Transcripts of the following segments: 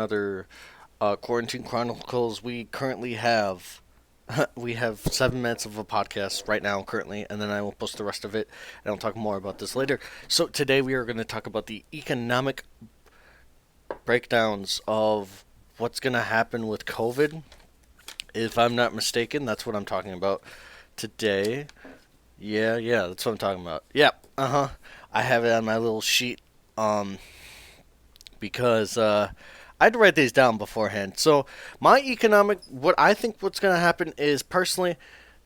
another Quarantine Chronicles. We currently have we have 7 minutes of a podcast right now currently, and then I will post the rest of it, and I'll talk more about this later. So today we are going to talk about the economic breakdowns of what's going to happen with COVID. If I'm not mistaken, that's what I'm talking about today. Yeah, that's what I'm talking about. Yep, I have it on my little sheet. Um, because I had to write these down beforehand. So what I think what's going to happen is personally,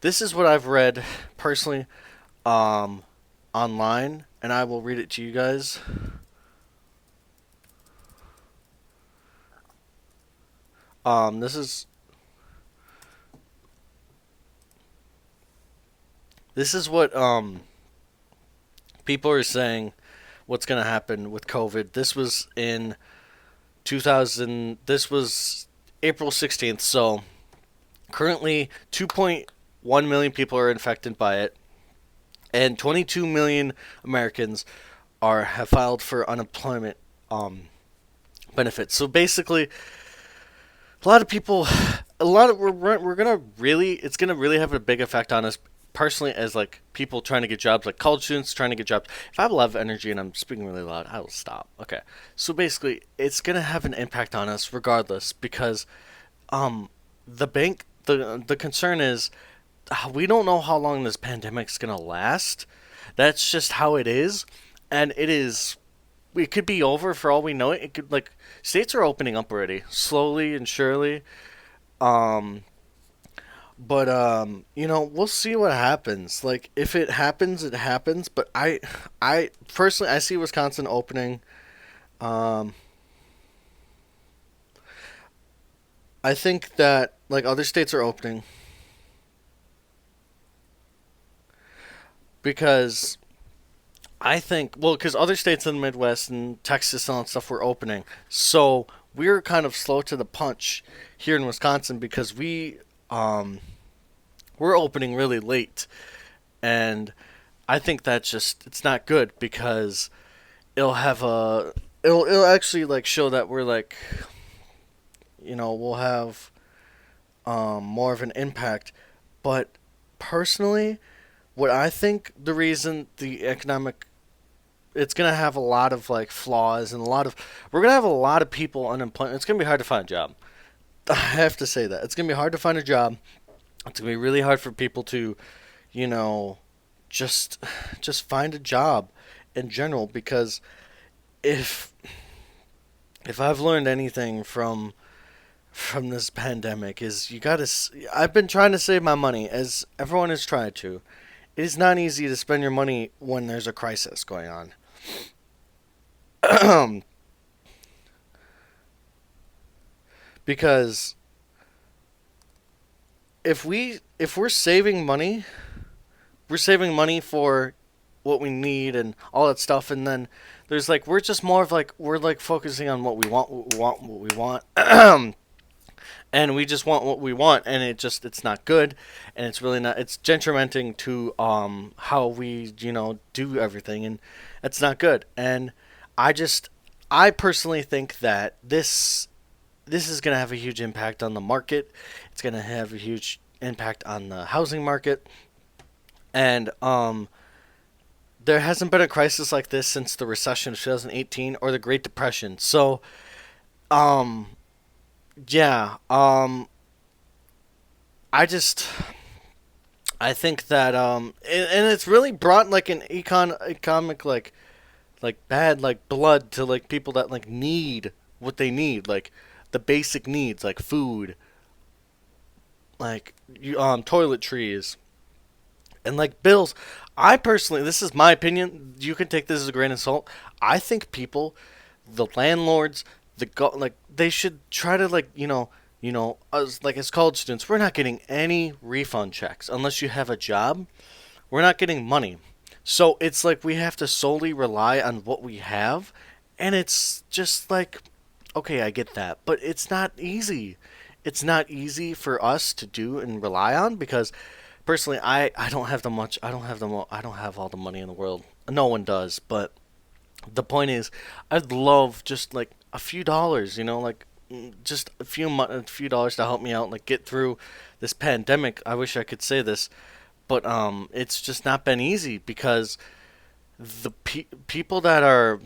this is what I've read personally um, online, and I will read it to you guys. Um, this is this is what people are saying. What's going to happen with COVID? This was in 2000. This was April 16th. So currently, 2.1 million people are infected by it, and 22 million Americans are have filed for unemployment benefits. So basically, a lot of people, a lot of we're gonna really it's gonna really have a big effect on us personally as like people trying to get jobs, like college students trying to get jobs. If I have a lot of energy and I'm speaking really loud, I will stop. Okay, so basically, it's gonna have an impact on us regardless because um the concern is we don't know how long this pandemic's gonna last. That's just how it is, and it is. It could be over for all we know. It could like states are opening up already, slowly and surely. Um, but we'll see what happens. Like if it happens, it happens. But I personally, I see Wisconsin opening. Um, I think that like other states are opening because I think, well, because other states in the Midwest and Texas and all that stuff were opening. So we're kind of slow to the punch here in Wisconsin because um, we're opening really late. And I think that's just, it's not good because it'll have a, it'll actually like show that we're like, we'll have more of an impact. But personally, what I think the reason the economic it's gonna have a lot of like flaws and a lot of we're gonna have a lot of people unemployment. It's gonna be hard to find a job. I have to say that it's gonna be hard to find a job. It's gonna be really hard for people to, you know, just just find a job in general because if if I've learned anything from this pandemic is you gotta. I've been trying to save my money as everyone has tried to. It is not easy to spend your money when there's a crisis going on. Because if we're saving money, we're saving money for what we need and all that stuff, and then there's like we're just more of like we're like focusing on what we want, and we just want what we want, and it's not good, and it's really not. It's detrimenting to how we do everything, and it's not good. And I just I personally think that this is going to have a huge impact on the market. It's going to have a huge impact on the housing market. And there hasn't been a crisis like this since the recession of 2018 or the Great Depression. So, um, yeah, I just I think that and it's really brought like an economic like bad like blood to like people that like need what they need, like the basic needs like food, like toiletries, and like bills. I personally, this is my opinion. You can take this as a grain of salt. I think people, the landlords, like they should try to like as college students, we're not getting any refund checks unless you have a job. We're not getting money. So it's like we have to solely rely on what we have. And it's just like, okay, I get that. But it's not easy. It's not easy for us to do and rely on because personally, I don't have the much. I don't have all the money in the world. No one does. But the point is, I'd love just like a few dollars, like. just a few dollars to help me out, like get through this pandemic. I wish I could say this, but it's just not been easy because the people that are,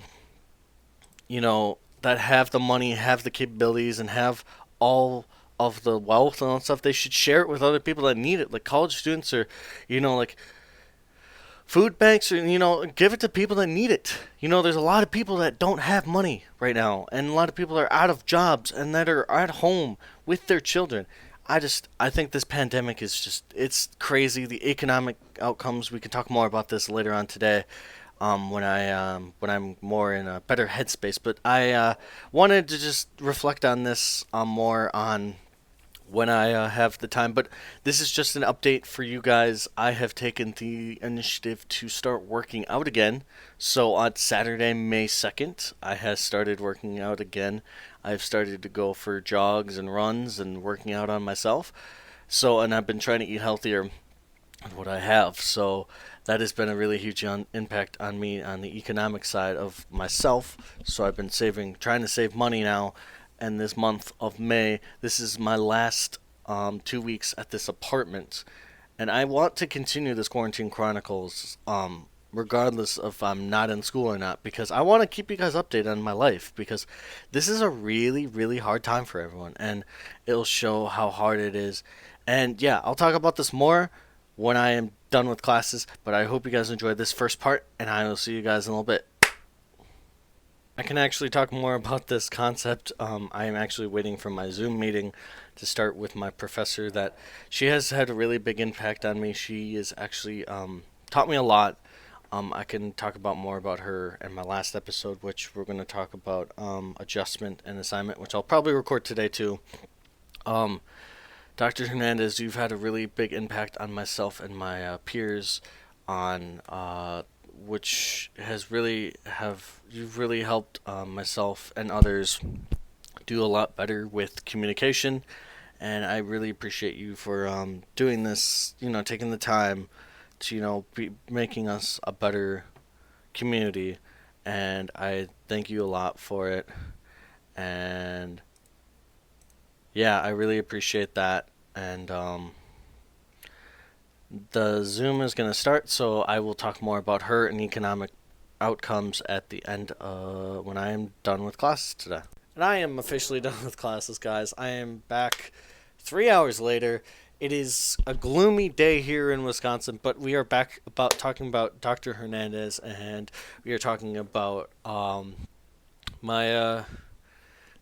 that have the money, have the capabilities, and have all of the wealth and all that stuff, they should share it with other people that need it, like college students or, like food banks, or give it to people that need it. There's a lot of people that don't have money right now, and a lot of people are out of jobs and that are at home with their children. I think this pandemic is just, it's crazy. The economic outcomes, we can talk more about this later on today, when I'm more in a better headspace. But I wanted to just reflect on this more on when I have the time. But this is just an update for you guys. I have taken the initiative to start working out again. So on Saturday, May 2nd, I have started working out again. I've started to go for jogs and runs and working out on myself. So, and I've been trying to eat healthier than what I have. So that has been a really huge impact on me on the economic side of myself. So I've been trying to save money now. And this month of May, this is my last 2 weeks at this apartment, and I want to continue this quarantine chronicles, regardless of if I'm not in school or not, because I want to keep you guys updated on my life, because this is a really, really hard time for everyone, and it'll show how hard it is. And yeah, I'll talk about this more when I am done with classes, but I hope you guys enjoyed this first part, and I will see you guys in a little bit. I can actually talk more about this concept. I am actually waiting for my Zoom meeting to start with my professor. That she has had a really big impact on me. She is actually taught me a lot. I can talk about more about her in my last episode, which we're going to talk about adjustment and assignment, which I'll probably record today too. Um, Dr. Hernandez, you've had a really big impact on myself and my peers, on which has really have you've really helped myself and others do a lot better with communication, and I really appreciate you for doing this. Taking the time to be making us a better community, and I thank you a lot for it. And yeah, I really appreciate that. And the Zoom is going to start, so I will talk more about her and economic outcomes at the end, when I am done with classes today. And I am officially done with classes, guys. I am back 3 hours later. It is a gloomy day here in Wisconsin, but we are back about talking about Dr. Hernandez, and we are talking about my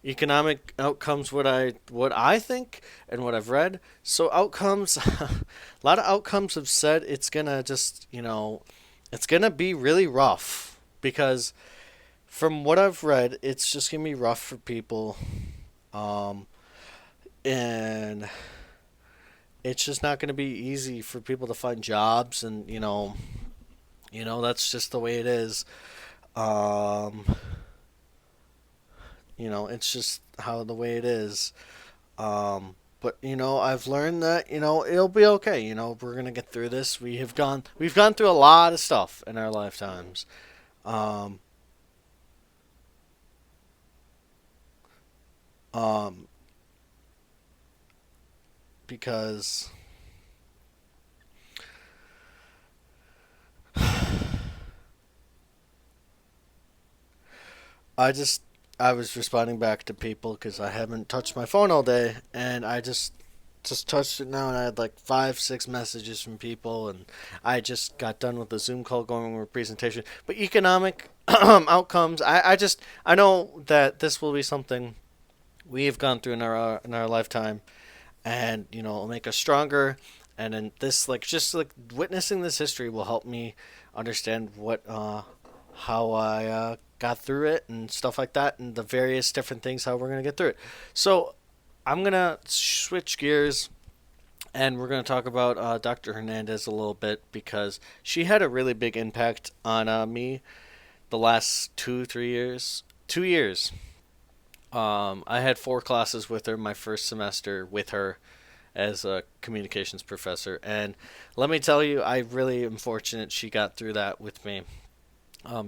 economic outcomes, what I think and what I've read. So outcomes, a lot of outcomes have said it's gonna just it's gonna be really rough, because from what I've read, it's just gonna be rough for people, um, and it's just not gonna be easy for people to find jobs, and that's just the way it is. Um, it's just how the way it is. But I've learned that it'll be okay. We're gonna get through this. We've gone through a lot of stuff in our lifetimes. Um, um, because I just I was responding back to people because I haven't touched my phone all day, and I just touched it now, and I had like 5 6 messages from people, and I just got done with the Zoom call going over a presentation. But economic outcomes, I know that this will be something we have gone through in our lifetime, and it'll make us stronger. And then this, like, just like witnessing this history will help me understand what how I got through it and stuff like that, and the various different things how we're gonna get through it. So I'm gonna switch gears, and we're gonna talk about Dr. Hernandez a little bit, because she had a really big impact on me the last 2 3 years. 2 years. I had 4 classes with her my first semester with her as a communications professor, and let me tell you, I really am fortunate she got through that with me.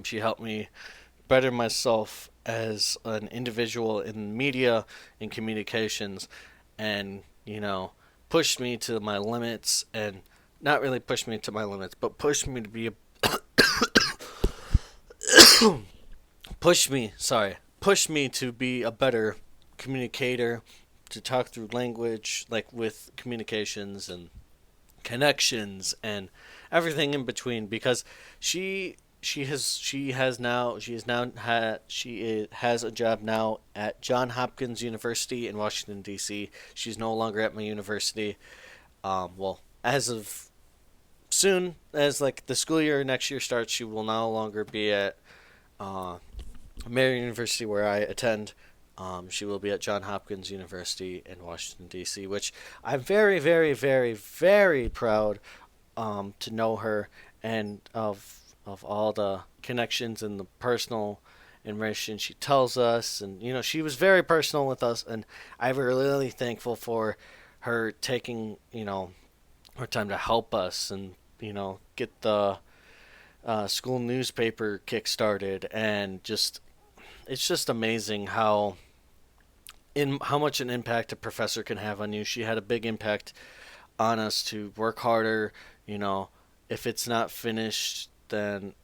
She helped me better myself, as an individual in media and communications, and pushed me to my limits, and not really pushed me to my limits, but pushed me to be a better communicator, to talk through language, like with communications and connections and everything in between, because she has a job now at John Hopkins University in Washington D.C. She's no longer at my university. Well, as of soon as like the school year next year starts, she will no longer be at uh, Marion University where I attend. She will be at John Hopkins University in Washington D.C., which I'm very, very, very, very proud to know her, and of all the connections and the personal information she tells us. And she was very personal with us, and I'm really thankful for her taking her time to help us, and get the school newspaper kick started. And just it's just amazing how much an impact a professor can have on you. She had a big impact on us to work harder. You know, if it's not finished, then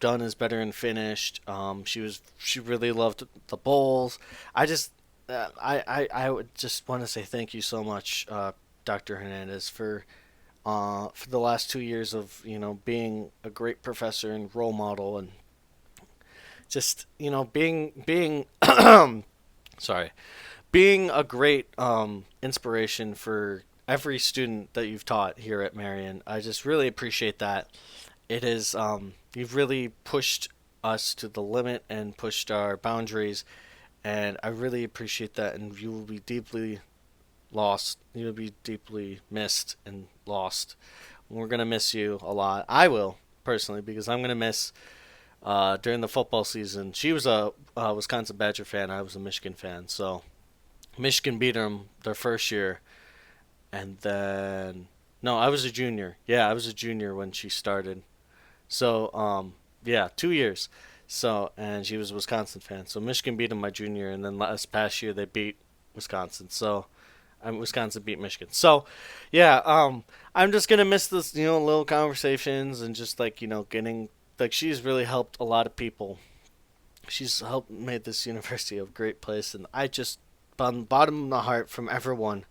done is better than finished. She really loved the bowls. I just I would just want to say thank you so much, Dr. Hernandez, for the last 2 years of being a great professor and role model, and just being sorry, being a great inspiration for every student that you've taught here at Marion. I just really appreciate that. It is you've really pushed us to the limit and pushed our boundaries, and I really appreciate that. And you will be deeply lost. You will be deeply missed and lost. We're gonna miss you a lot. I will personally, because I'm gonna miss during the football season. She was a Wisconsin Badger fan. I was a Michigan fan. So Michigan beat them their first year, and then no, I was a junior. Yeah, I was a junior when she started. So yeah, 2 years. So, and she was a Wisconsin fan. So Michigan beat them my junior, and then last past year they beat Wisconsin. So Wisconsin beat Michigan. So, yeah, I'm just gonna miss this, little conversations, and just like getting like she's really helped a lot of people. She's helped made this university a great place, and I just, from the bottom of my heart, from everyone,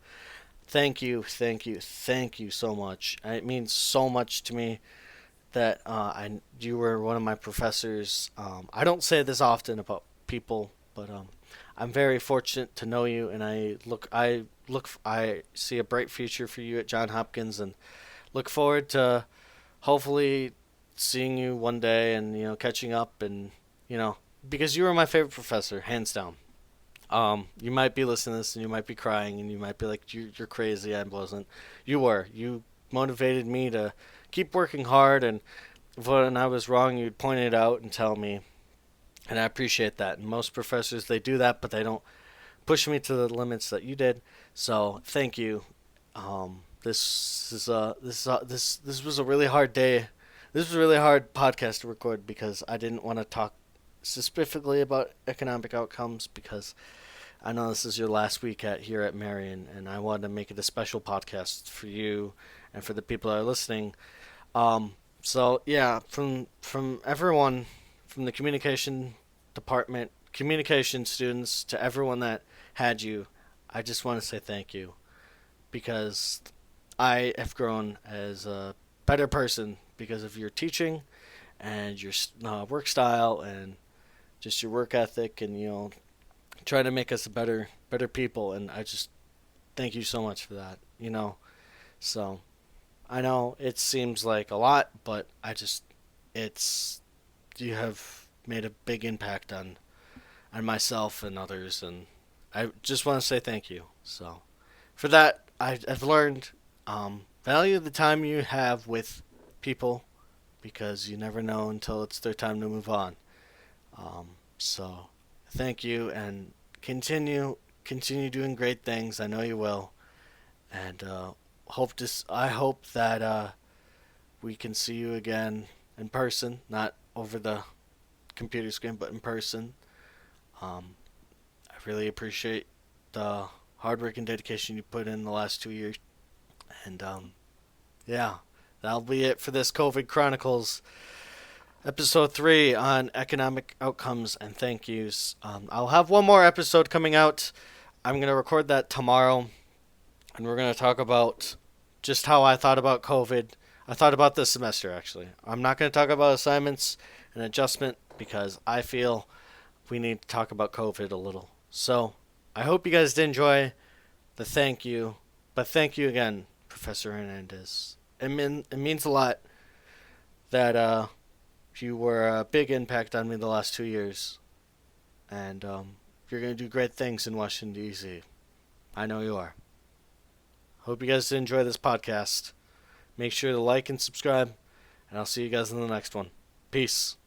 thank you, thank you, thank you so much. It means so much to me that you were one of my professors. I don't say this often about people, but I'm very fortunate to know you, and I see a bright future for you at John Hopkins, and look forward to hopefully seeing you one day, and catching up, and you know because you were my favorite professor, hands down. You might be listening to this, and you might be crying, and you might be like, you're crazy. I wasn't. You were. You motivated me to keep working hard, and when I was wrong, you'd point it out and tell me, and I appreciate that. And most professors, they do that, but they don't push me to the limits that you did. So thank you. This was a really hard day. This was a really hard podcast to record, because I didn't want to talk specifically about economic outcomes, because I know this is your last week here at Marion, and I wanted to make it a special podcast for you and for the people that are listening. So yeah, from everyone, from the communication department, communication students, to everyone that had you, I just want to say thank you, because I have grown as a better person because of your teaching and your work style, and just your work ethic, and try to make us a better people. And I just thank you so much for that. So I know it seems like a lot, but it's you have made a big impact on myself and others, and I just want to say thank you. So for that, I've learned value the time you have with people, because you never know until it's their time to move on. So thank you, and continue doing great things. I know you will, and I hope that we can see you again in person, not over the computer screen, but in person. I really appreciate the hard work and dedication you put in the last 2 years. And yeah, that'll be it for this COVID Chronicles episode 3 on economic outcomes and thank yous. I'll have one more episode coming out. I'm going to record that tomorrow, and we're going to talk about just how I thought about COVID. I thought about this semester, actually. I'm not going to talk about assignments and adjustment because I feel we need to talk about COVID a little. So I hope you guys did enjoy the thank you. But thank you again, Professor Hernandez. It means a lot that you were a big impact on me the last 2 years. And you're going to do great things in Washington, D.C. I know you are. Hope you guys did enjoy this podcast. Make sure to like and subscribe. And I'll see you guys in the next one. Peace.